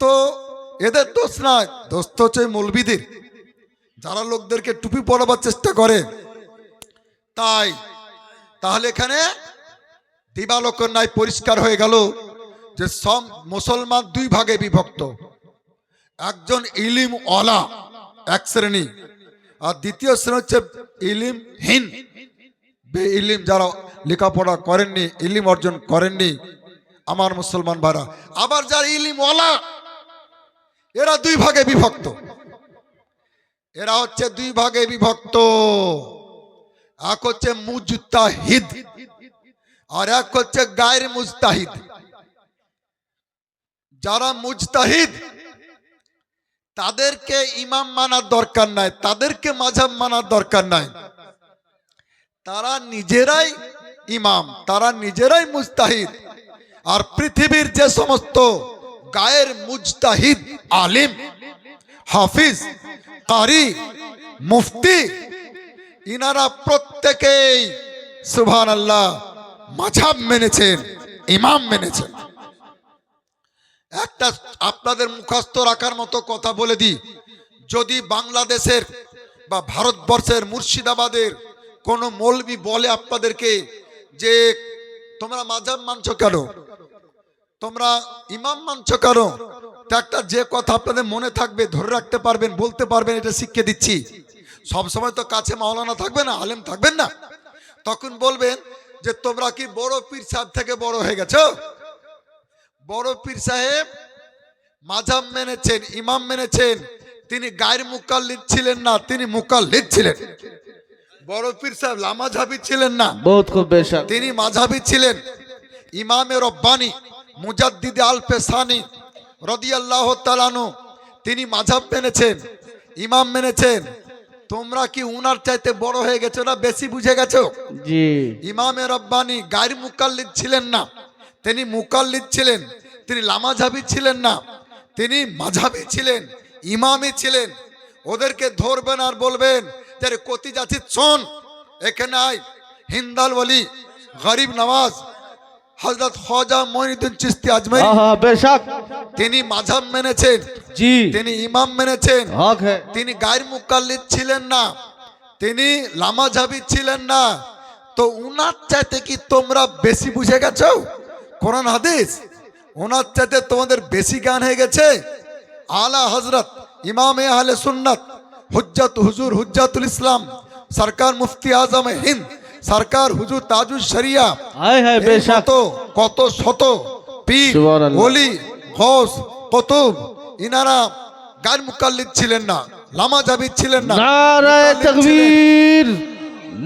তো এদের দোষ নাই, দোষ তো হচ্ছে মৌলবীদের, যারা লোকদেরকে টুপি পরাবার চেষ্টা করে। তাহলে এখানে দিবালোকের নাই পরিষ্কার হয়ে গেল যে সব মুসলমান 2 ভাগে বিভক্ত। একজন ইলিম ওয়ালা এক শ্রেণী, আর দ্বিতীয় শ্রেণী হচ্ছে ইলিমহীন, বেইলিম, যারা লেখাপড়া করেননি, ইলিম অর্জন করেননি। আমার মুসলমান ভাইরা, আবার যারা ইলিম ওয়ালা, এরা 2 ভাগে বিভক্ত। এরা হচ্ছে 2 ভাগে বিভক্ত। এক হচ্ছে মুজতাহিদ আর এক হচ্ছে গায়র মুজতাহিদ। যারা মুজতাহিদ তাদেরকে ইমাম মানার দরকার নাই, তাদেরকে মাযহাব মানার দরকার নাই। তারা নিজেরাই ইমাম, তারা নিজেরাই মুজতাহিদ। আর পৃথিবীর যে সমস্ত গায়ের মুজতাহিদ, আলিম, হাফিজ, কারি, মুফতি, ইনারা প্রত্যেকেই সুবহানাল্লাহ মাযহাব মেনেছেন, ইমাম মেনেছেন। একটা আপনাদের মুখস্থ রাখার মতো কথা বলে দিই, যদি বাংলাদেশের বা ভারতবর্ষের মুর্শিদাবাদের কোন মৌলবি বলে আপনাদেরকে যে তোমরা মাযহাব মানছো কেন, তোমরা ইমাম মানছো কেন, তো একটা যে কথা আপনাদের মনে থাকবে, ধরে রাখতে পারবেন, বলতে পারবেন, এটা শিখিয়ে দিচ্ছি। সব সময় তো কাছে মাওলানা থাকবে না, আলেম থাকবেন না, তখন বলবেন যে তোমরা কি বড় পীর সাহেব থেকে বড় হয়ে গেছো? বড় পীর সাহেব মাযহাব মেনেছেন, ইমাম মেনেছেন, তিনি গায়ের মুকাল্লিদ ছিলেন না, তিনি মুকাল্লিদ ছিলেন। বড় পীর সাহেব লামাঝাবি ছিলেন না, बहुत खूब बेशक। তিনি মাযহাবী ছিলেন। ইমামে রব্বানি মুজাদ্দিদে আল পেসানি রাদিয়াল্লাহু তাআলা আনহু, তিনি মাযহাব মেনেছেন, ইমাম মেনেছেন। তোমরা কি উনার চাইতে বড় হয়ে গেছো না বেশি বুঝে গেছো? जी ইমামে রব্বানি গায়র মুকাল্লিদ ছিলেন না, তিনি মুকাল্লিদ ছিলেন। তিনি লামাঝাবি ছিলেন না, তিনি মাঝাবি ছিলেন, ইমামই ছিলেন। ওদেরকে ধরবেন আর বলবেন যে রে কতি যাচ্ছি শোন, এখানে আয়। হিন্দাল ওয়ালি, গরিব নওয়াজ, হযরত খ্বাজা মুঈনুদ্দিন চিশতি আজমেরি, हाँ हाँ बेशक তিনি মাঝাব মেনেছেন, जी তিনি ইমাম মেনেছেন। हक है তিনি গায়র মুকাল্লিদ ছিলেন না, তিনি লামাঝাবি ছিলেন না। তো উনার চাইতে কি তোমরা বেশি বুঝে গেছো কোরআন হাদিস? ওনার চাইতে তোমাদের বেশি জ্ঞান হয়ে গেছে? আলা হযরত ইমামে আহলে সুন্নাত হুজ্জাত হুজুর হুজ্জাতুল ইসলাম সরকার মুফতি আজম হিন্দ সরকার হুজুর তাজুল শরিয়া, हाय हाय এই बेशक মতো কত শত পীর সুবহানাল্লাহ। ওলি গৌস কুতুব ইনারা গায়র মুকাল্লিদ ছিলেন না, লামাঝাবি ছিলেন না, नारे মুকাল্লিদ ছিলেন। तकबीर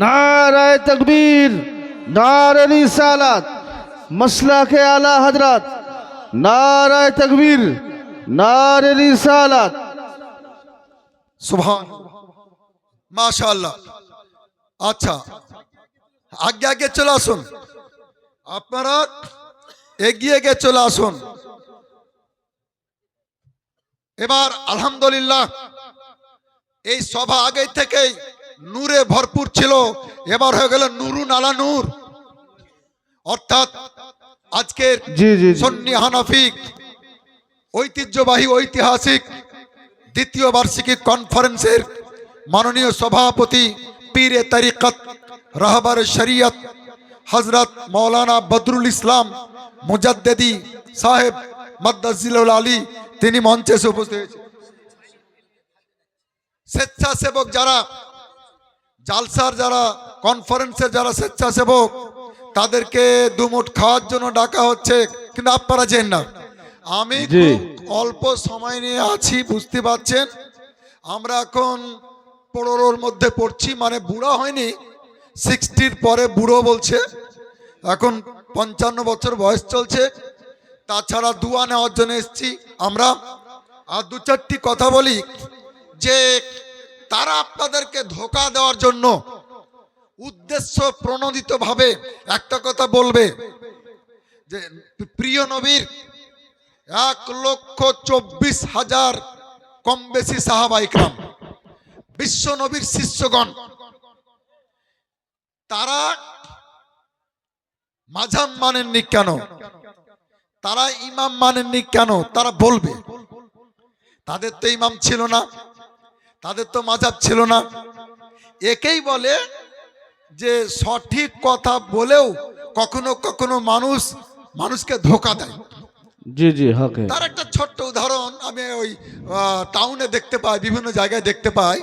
नारे तकबीर नारे रिसालत मसला के आला हजरत नारे तकबीर नारे रिसालत সুবহান মাশাআল্লাহ। আচ্ছা, আগে আগে চলে আসুন, আপনারা এগিয়ে গিয়ে চলে আসুন। এবার আলহামদুলিল্লাহ এই সভা আগে থেকেই নূরে ভরপুর ছিল, এবার হয়ে গেল নুরুন আলা নূর। অর্থাৎ আজকের जी जी जी সুন্নি হানাফি ঐতিহ্যবাহী ঐতিহাসিক দ্বিতীয় বার্ষিকী কনফারেন্সের মাননীয় সভাপতি পীরে তরিকত রাহবার শরিয়ত হযরত মাওলানা বদরুল ইসলাম মুজাদ্দিদি সাহেব মাদ্দাজিলুল আলী, তিনি মঞ্চে এসে উপস্থিত হয়েছেন। স্বেচ্ছাসেবক যারা জালসার, যারা কনফারেন্সের যারা স্বেচ্ছাসেবক, তাদেরকে দুমুঠ খাওয়ার জন্য ডাকা হচ্ছে, কিন্তু আপনারা যেন না। আমি জি। খুব অল্প সময় নিয়ে আছি, বুঝতে পারছেন। আমরা এখন 15-র মধ্যে পড়ছি, মানে বুড়া হয়নি, 60-র পরে বুড়ো বলছে। এখন 55 বছর বয়স চলছে। তাছাড়া দুয়া নেওয়ার জন্য এসেছি আমরা। আর দু চারটি কথা বলি যে তারা আপনাদেরকে ধোঁকা দেওয়ার জন্য উদ্দেশ্য প্রণোদিত ভাবে একটা কথা বলবে যে প্রিয় নবীর 1,24,000 কম বেশি সাহাবা ইকরাম, বিশ্ব নবীর শিষ্যগণ, তারা মাঝাব মানেননি কেন, তারা ইমাম মানেননি কেন, তারা বলবে। তাদের তো ইমাম ছিল না, তাদের তো মাঝাব ছিল না। একেই বলে যে সঠিক কথা বলেও কখনো কখনো মানুষকে ধোঁকা দেয়। जी जी हक है তার একটা ছোট্ট উদাহরণ আমি ওই টাউনে দেখতে পাই, বিভিন্ন জায়গায় দেখতে পাই,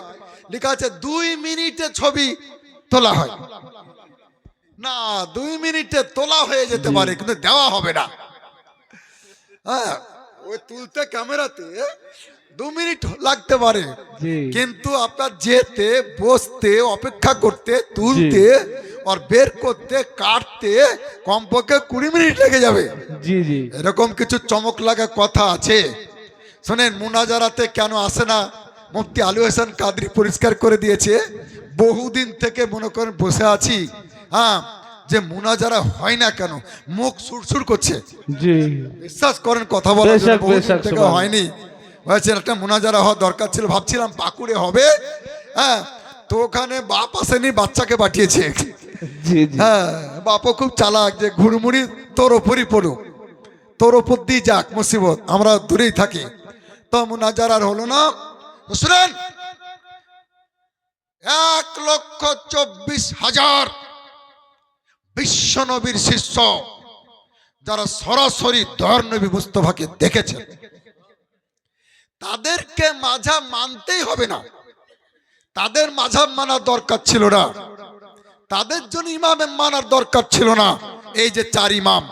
লেখা আছে 2 মিনিটে ছবি তোলা হয়। না, 2 মিনিটে তোলা হয়ে যেতে পারে, কিন্তু দেওয়া হবে না। হ্যাঁ, ওই তুলতে ক্যামেরাতে 2 মিনিট লাগতে পারে, जी কিন্তু আপনার যেতে, বসতে, অপেক্ষা করতে, তুলতে আর বের করতে, কাটতে কমপক্ষে 20 মিনিট লেগে যাবে। जी जी এরকম কিছু চমক লাগা কথা আছে। শোনেন, মুনাজারাতে কেন আসে না মুফতি আলী হোসেন কাদরি পরিষ্কার করে দিয়েছে। বহুদিন থেকে মনে করেন বসে আছি, হ্যাঁ, যে মুনাজারা হয় না কেন, মুখ সুরসুর করছে। जी বিশ্বাস করেন, কথা বলার জন্য বেশক, বহুদিন বেশক, থেকে সুবহান। হয়নি। হয়েছে একটা মুনাজারা হওয়ার দরকার ছিল, ভাবছিলাম পাকুড়ে হবে, হ্যাঁ, তো ওখানে বাপ আসেনি, বাচ্চাকে পাঠিয়েছে। जी जी হ্যাঁ, বাপও খুব চালাক, যে ঘুরমুড়ি তোর ওপরই পড়ুক, তোর ওপর দিয়ে যাক মুসিবত, আমরা দূরেই থাকি। তো মুনাজার আর হলো না। তো শুনেন, 1,24,000 বিশ্ব নবীর শিষ্য যারা সরাসরি দয়ার নবী মুস্তাফাকে দেখেছেন, তাদেরকে মাঝাব মানতেই হবে না। তাদের মাঝাব মানার দরকার ছিল না, তাদের জন্য ইমাম মানার দরকার ছিল না। এই যে 4 ইমাম,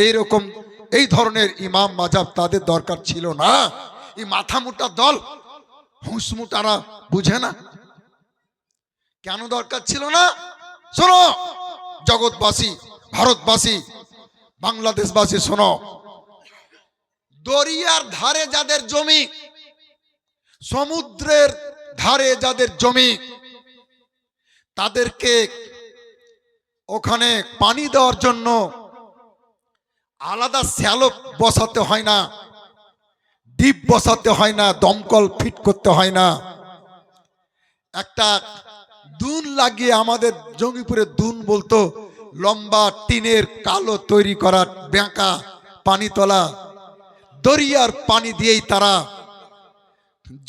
এইরকম এই ধরনের ইমাম মাঝাব তাদের দরকার ছিল না। এই মাথা মোটা দল, হুঁসমুটারা বুঝে না কেন দরকার ছিল না। শোনো জগৎবাসী, ভারতবাসী, বাংলাদেশবাসী, শোনো, দরিয়ার ধারে যাদের জমি, সমুদ্রের ধারে যাদের জমি, তাদেরকে ওখানে পানি দেওয়ার জন্য আলাদা স্যালো বসাতে হয় না, ডিপ বসাতে হয় না, দমকল ফিট করতে হয় না। একটা দুন লাগিয়ে, আমাদের জঙ্গিপুরে দুন বলতো, লম্বা টিনের কালো তৈরি করা বেঁকা পানি তোলা, দরিয়ার পানি দিয়েই তারা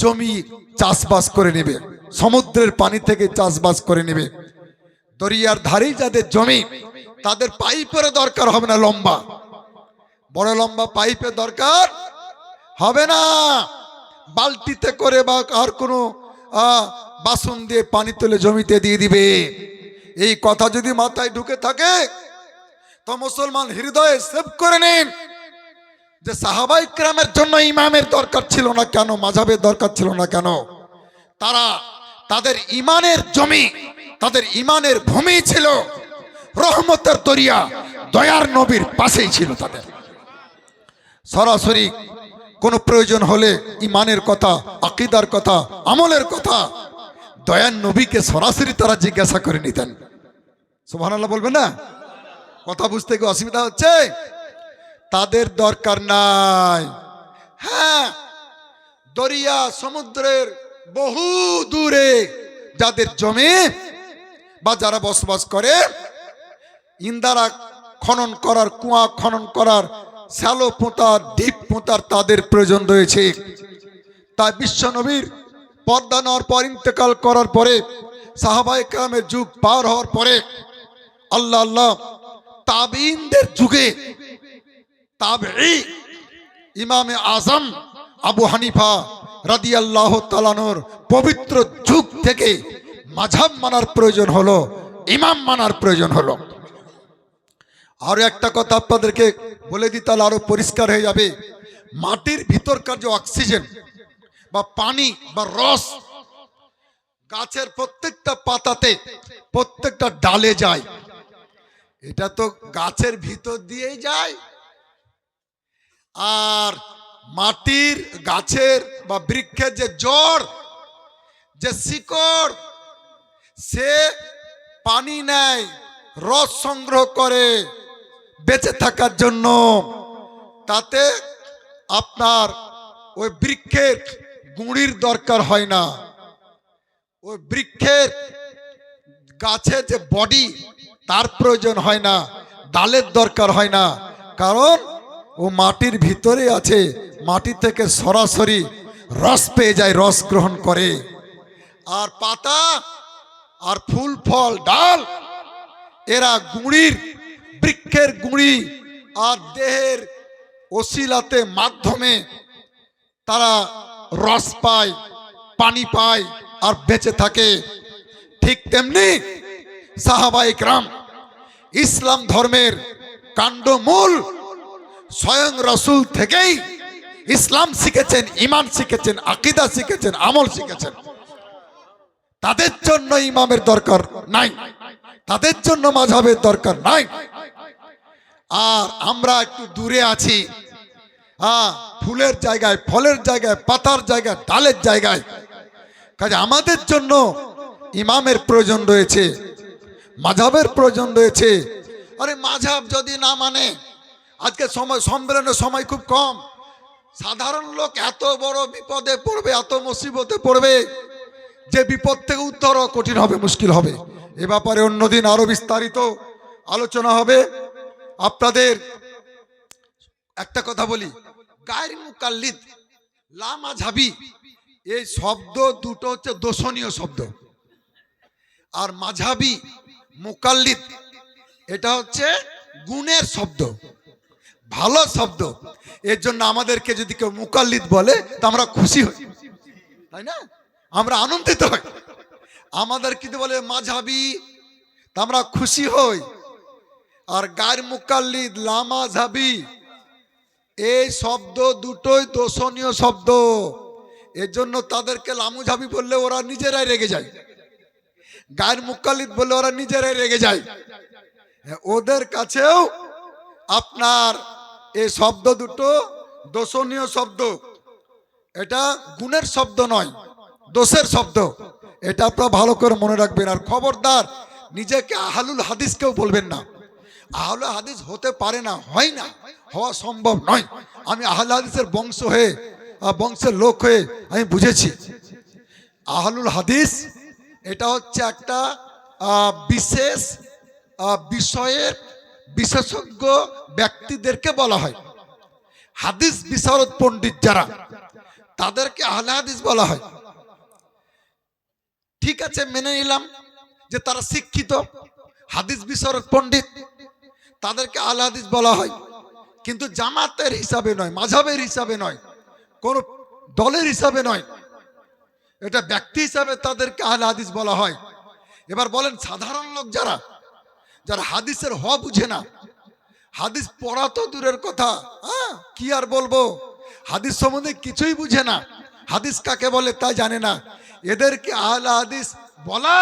জমি চাষবাস করে নেবে, সমুদ্রের পানি থেকে চাষবাস করে নেবে। দরিয়ার ধারেই যাদের জমি, তাদের পাইপের দরকার হবে না, লম্বা বড় লম্বা পাইপের দরকার হবে না। বালতিতে করে বা আর কোনো বাসন দিয়ে পানি তুলে জমিতে দিয়ে দিবে। এই কথা যদি মাথায় ঢুকে থাকে তো মুসলমান হৃদয়ে সেভ করে নিন যে সাহাবায়ে কেরামের জন্য ইমামের দরকার ছিল না কেন, মাযহাবের দরকার ছিল না কেন? তারা তাদের ইমানের জমি, তাদের ইমানের ভূমি ছিল রহমতের দরিয়া, দয়ার নবীর পাশেই ছিল। তাদের সরাসরি কোনো প্রয়োজন হলে ইমানের কথা, আকীদার কথা, আমলের কথা দয়ার নবীকে সরাসরি তারা জিজ্ঞাসা করে নিতেন। সুবহানাল্লাহ বলবেন না? কথা বুঝতে কি অসুবিধা হচ্ছে? তাদের দরকার নাই। হ্যাঁ, দরিয়া সমুদ্রের বহু দূরে যাদের জমি বা যারা বসবাস করে, ইন্দারা খনন করার, কুয়া খনন করার, শ্যালো পোঁতার, ডিপ পোঁতার তাদের প্রয়োজন রয়েছে। তাই বিশ্ব নবীর পর্দা নেওয়ার পর, ইন্তেকাল করার পরে, সাহাবায়ে কেরামের যুগ পার হওয়ার পরে, আল্লাহ আল্লাহ তাবিঈনদের যুগে তাবেঈ ইমামে আজম আবু হানিফা রাদিয়াল্লাহু তাআলা আনহুর পবিত্র যুগ থেকে মাযহাব মানার প্রয়োজন হলো, ইমাম মানার প্রয়োজন হলো। আরো একটা কথা আপনাদেরকে বলে দিই, তাহলে আরো পরিষ্কার হয়ে যাবে। মাটির ভিতরকার যে অক্সিজেন বা পানি বা রস গাছের প্রত্যেকটা পাতাতে, প্রত্যেকটা ডালে যায়। এটা তো গাছের ভিতর দিয়েই যায়। আর মাটির, গাছের বা বৃক্ষের যে জড়, যে শিকড়, সে পানি নেয়, রস সংগ্রহ করে বেঁচে থাকার জন্য। তাতে আপনার ওই বৃক্ষের গুঁড়ির দরকার হয় না, ওই বৃক্ষের গাছের যে বডি তার প্রয়োজন হয় না, ডালের দরকার হয় না, কারণ ও মাটির ভিতরে আছে, মাটি থেকে সরাসরি রস পেয়ে যায়, রস গ্রহণ করে। আর পাতা আর ফুল ফল ডাল এরা গুঁড়ির, বৃক্ষের গুঁড়ি আর দেহের ওসিলাতে মাধ্যমে তারা রস পায়, পানি পায় আর বেঁচে থাকে। ঠিক তেমনি সাহাবায়ে কেরাম ইসলাম ধর্মের কাণ্ডমূল স্বয়ং রাসূল থেকেই ইসলাম শিখেছেন, ঈমান শিখেছেন, আকীদা শিখেছেন, আমল শিখেছেন। তাদের জন্য ইমামের দরকার নাই, তাদের জন্য মাযহাবের দরকার নাই। আর আমরা একটু দূরে আছি, ফুলের জায়গায়, ফলের জায়গায়, পাতার জায়গায়, ডালের জায়গায়। কাজে আমাদের জন্য ইমামের প্রয়োজন রয়েছে, মাযহাবের প্রয়োজন রয়েছে। আরে মাযহাব যদি না মানে, আজকে সময়, সম্মেলনের সময় খুব কম, সাধারণ লোক এত বড় বিপদে পড়বে, এত মুসিবতে পড়বে যে বিপদ থেকে উদ্ধার হওয়া কঠিন হবে, মুশকিল হবে। এ ব্যাপারে অন্যদিন আরো বিস্তারিত আলোচনা হবে। আপনাদের একটা কথা বলি, গায়র মুকাল্লিদ, লা মাযহাবি, এই শব্দ দুটো হচ্ছে দোষণীয় শব্দ। আর মাযহাবি, মুকাল্লিদ, এটা হচ্ছে গুণের শব্দ, ভালো শব্দ। এর জন্য আমাদেরকে যদি কেউ মুকাল্লিদ বলে তা আমরা খুশি হই, তাই না? আমরা আনন্দিত হই। আমাদের কিন্তু বলে মাযহাবি, তা আমরা খুশি হই। আর গায়র মুকাল্লিদ, লা মাযহাবি, এই শব্দ দুটোই দোষণীয় শব্দ। এর জন্য তাদেরকে লামুঝাবি বললে ওরা নিজেরাই রেগে যায়, গায়র মুকাল্লিদ বললে ওরা নিজেরাই রেগে যায়। ওদের কাছেও আপনার এই শব্দ দুটো দোষণীয় শব্দ, এটা গুণের শব্দ নয়, দোষের শব্দ। এটা আপনারা ভালো করে মনে রাখবেন। আর খবরদার নিজেকে আহলুল হাদিস কেউ বলবেন না। আহলুল হাদিস হতে পারে না, হয় না, হওয়া সম্ভব নয়। আমি আহলুল হাদিসের বংশ হয়ে বংশের লোক হয়ে আমি বুঝেছি আহলুল হাদিস এটা হচ্ছে একটা বিশেষ বিষয়ের বিশেষজ্ঞ ব্যক্তিদেরকে বলা হয়। হাদিস বিশারদ পণ্ডিত যারা, তাদেরকে আহলে হাদিস বলা হয়। ঠিক আছে, মেনে নিলাম যে তারা শিক্ষিত হাদিস বিশারদ পণ্ডিত, তাদেরকে আহলে হাদিস বলা হয়। কিন্তু জামাতের হিসাবে নয়, মাযহাবের হিসাবে নয়, কোন দলের হিসাবে নয়, এটা ব্যক্তি হিসাবে তাদেরকে আহলে হাদিস বলা হয়। এবার বলেন সাধারণ লোক যারা যারা হাদিসের হ বুঝে না, হাদিস পড়া তো দূরের কথা, কি আর বলবো, হাদিস সম্বন্ধে কিছুই বুঝে না, হাদিস কাকে বলে তা জানে না, এদেরকে আহলে হাদিস বলা?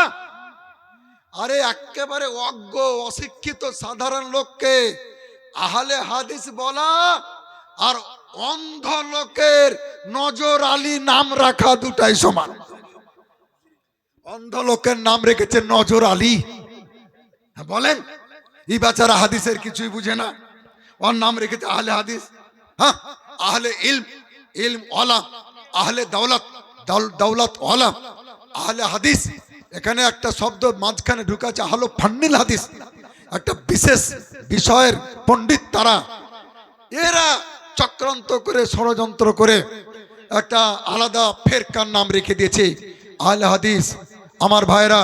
আরে একেবারে অজ্ঞ অশিক্ষিত সাধারণ লোককে আহলে হাদিস বলা আর অন্ধ লোকের নজর আলী নাম রাখা দুটাই সমান। অন্ধ লোকের নাম রেখেছে নজর আলী। বলেন এই বেচারা হাদিসের কিছুই বুঝে না, ওর নাম রেখেছে আহলে হাদিস। হ্যাঁ, আহলে ইলম, ইলম ওয়ালা, আহলে দৌলত, দৌলত ওয়ালা, আহলে হাদিস। এখানে একটা শব্দ মাঝখানে ঢুকাছে আহলে ফান্নিল হাদিস, একটা বিশেষ বিষয়ের পণ্ডিত তারা। এরা চক্রান্ত করে ষড়যন্ত্র করে একটা আলাদা ফেরকার নাম রেখে দিয়েছে আহলে হাদিস। আমার ভাইরা,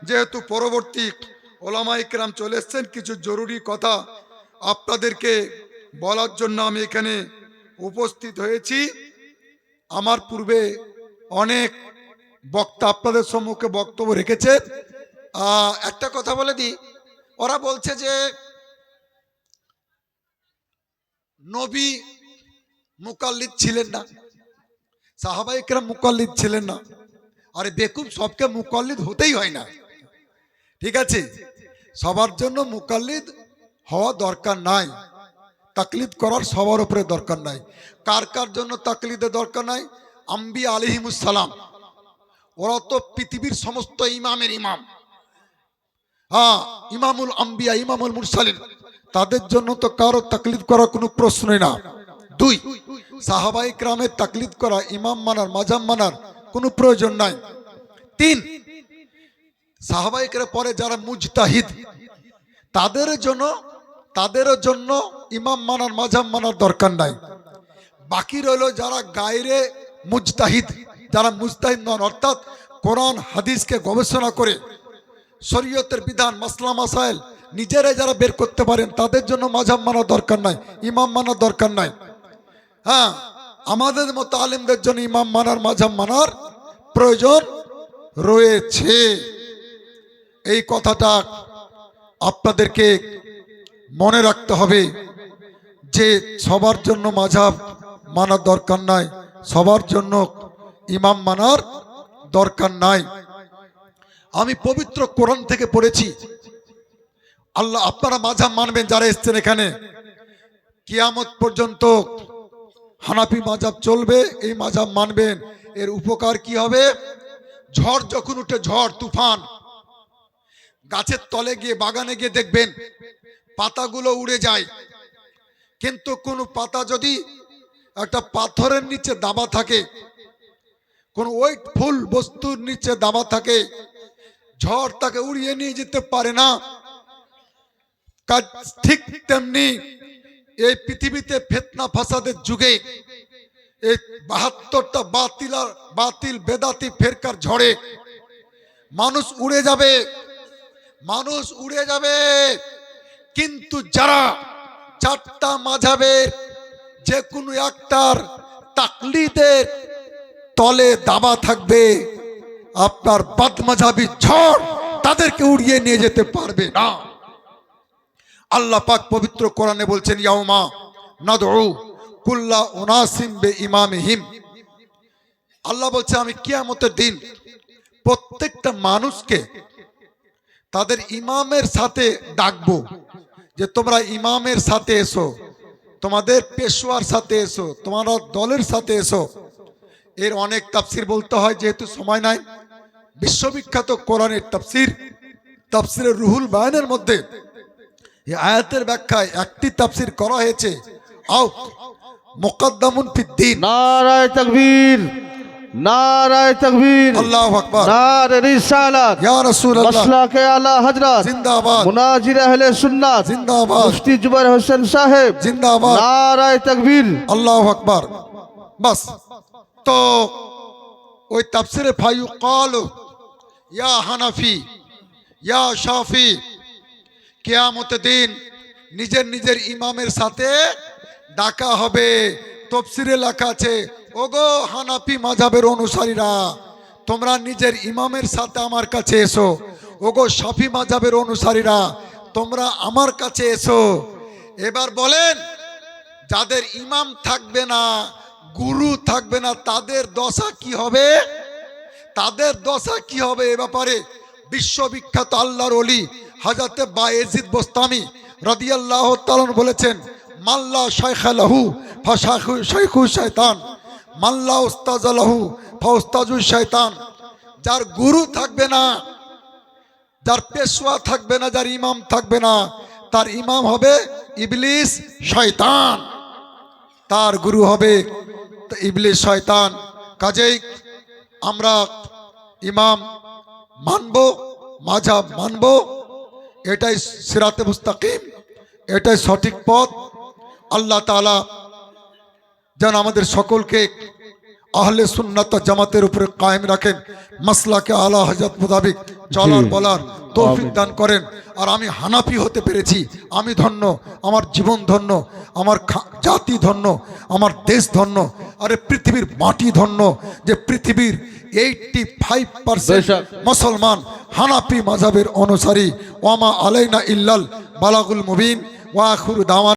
যেহেতু পরবর্তী ওলামায়ে কেরাম চলে এসেছেন, কিছু জরুরি কথা আপনাদেরকে বলার জন্য আমি এখানে উপস্থিত হয়েছি। আমার পূর্বে অনেক বক্তা আপনাদের সম্মুখে বক্তব্য রেখেছে। একটা কথা বলে দিই, ওরা বলছে যে নবী মুকাল্লিদ ছিলেন না, সাহাবায়ে কেরাম মুকাল্লিদ ছিলেন না। আরে বেকুব, সবকে মুকাল্লিদ হতেই হয় না, ঠিক আছে? সবার জন্য মুকাল্লিদ হওয়া দরকার নাই, তাকলিদ করার সবার উপরে দরকার নাই। কার কার জন্য তাকলিদের দরকার নাই? আম্বিয়া আলাইহিমুস সালাম, ওরা তো পৃথিবীর সমস্ত ইমামের ইমাম। ইমামুল আম্বিয়া, ইমামুল মুরসালিন, তাদের জন্য তো কারো তাকলিদ করার কোনো প্রশ্নই না। দুই, সাহাবায়ে কেরামের তাকলিদ করা, ইমাম মানার, মাযহাব মানার কোনো প্রয়োজন নাই। তিন, সাহাবায়ে কেরাম পরে যারা মুজতাহিদ, তাদেরও জন্য ইমাম মানার, মাযহাব মানার দরকার নাই। বাকি রইল যারা গায়রে মুজতাহিদ, যারা মুজতাহিদ নন, অর্থাৎ কোরআন হাদিসকে গবেষণা করে শরীয়তের বিধান, মাসলা মাসাইল নিজেরাই যারা বের করতে পারেন, তাদের জন্য মাযহাব মানার দরকার নাই, ইমাম মানার দরকার নাই। হ্যাঁ, আমাদের মতো আলেমদের জন্য ইমাম মানার, মাযহাব মানার প্রয়োজন রয়েছে। এই কথাটা আপনাদেরকে মনে রাখতে হবে যে সবার জন্য মাযহাব মানার দরকার নাই, সবার জন্য ইমাম মানার দরকার নাই। আমি পবিত্র কোরআন থেকে পড়েছি, আল্লাহ, আপনারা মাযহাব মানবেন যারা এসছেন এখানে, কিয়ামত পর্যন্ত হানাফি মাযহাব চলবে, এই মাযহাব মানবেন। এর উপকার কি হবে? ঝড় যখন উঠে, ঝড় তুফান, গাছের তলে গিয়ে, বাগানে গিয়ে দেখবেন পাতাগুলো উড়ে যায়, কিন্তু কোন পাতা যদি একটা পাথরের নিচে দাবা থাকে, কোন ওয়েটফুল বস্তুর নিচে দাবা থাকে, ঝড় তাকে উড়িয়ে নিয়ে যেতে পারে না। ঠিক তেমনি এই পৃথিবীতে ফিতনা ফাসাদের যুগে এই ৭২টা বাতিল বেদাতি ফেরকার ঝড়ে মানুষ উড়ে যাবে, মানুষ উড়ে যাবে। কিন্তু যারা চারটা মাযহাবের যে কোনো একটার তাকলিদের তলে দাবা থাকবে, আপনার বাদমাযহাবী ঝড় তাদেরকে উড়িয়ে নিয়ে যেতে পারবে না। আল্লাহ পাক পবিত্র কোরআনে বলছেন, ইয়াউমা নাদউ কুল্লা উনাসিম বিইমামিহিম। আল্লাহ বলছে, আমি কিয়ামতের দিন প্রত্যেকটা মানুষকে তাদের ইমামের সাথে ডাকবো, যে তোমরা ইমামের সাথে এসো, তোমাদের পেশোয়ার সাথে এসো, তোমরা দলের সাথে এসো। এর অনেক তাফসির বলতে হয়, যেহেতু সময় নাই। বিশ্ববিখ্যাত কোরআনের তাফসির, তাফসিরের রুহুল বায়ানের মধ্যে এই আয়াতের ব্যাখ্যায় একটি তাফসির করা হয়েছে, আও মুকদ্দামুন ফিদ্দিন। নারায়ে তাকবীর, নারায়ে তাকবীর, আল্লাহু আকবার, নারে রিসালাত, ইয়া রাসূলুল্লাহ, মাসলাকে আলা হযরত, জিন্দাবাদ, মুনাজির আহলে সুন্নাত, জিন্দাবাদ, মুফতি জুবাইর হোসেন সাহেব, জিন্দাবাদ, নারায়ে তাকবীর। আল্লাহু আকবার। বাস, তো ওই তাফসিরে ফায়ুকালু ইয়া হানাফি ইয়া শাফি, কিয়ামতের দিন নিজের নিজের ইমামের সাথে ডাকা হবে। তাফসিরে লেখা আছে, ওগো হানাফি মাযহাবের অনুসারীরা, তোমরা নিজের ইমামের সাথে আমার কাছে এসো। ওগো শাফি মাযহাবের অনুসারীরা, তোমরা আমার কাছে এসো। এবার বলেন, যাদের ইমাম থাকবে না, গুরু থাকবে না, তাদের দশা কি হবে? তাদের দশা কি হবে? এ ব্যাপারে বিশ্ববিখ্যাত আল্লাহর ওলি হযরতে বায়েজিদ বোস্তামি রাদিয়াল্লাহু তাআলা বলেছেন, মাল্লা শাইখা লাহু ফাশাইখু শাইখু শয়তান, মাল্লা উস্তাজ লাহু ফাউস্তাজু শয়তান। যার গুরু থাকবে না, যার পেশওয়া থাকবে না, যার ইমাম থাকবে না, তার ইমাম হবে ইবলিস শয়তান, তার গুরু হবে ইবলিস শয়তান। কাজেই আমরা ইমাম মানব, মাযহাব মানব, এটাই সিরাতে মুস্তাকিম, এটাই সঠিক পথ। আল্লাহ তাআলা যেন আমাদের সকলকে আহলে সুন্নাত ওয়াল জামাতের উপরে কায়েম রাখেন, মাসলাকে আলা হযরত মোতাবিক চলার বলার তৌফিক দান করেন। আর আমি হানাফি হতে পেরেছি, আমি ধন্য, আমার জীবন ধন্য, আমার জাতি ধন্য, আমার দেশ ধন্য, আরে পৃথিবীর মাটি ধন্য, যে পৃথিবীর 85% মুসলমান হানাফি মাযহাবের অনুসারী। ওয়ামা আলাইনা ইল্লাল বালাগুল মুবিন। ওয়া আখিরু দাওয়ানা।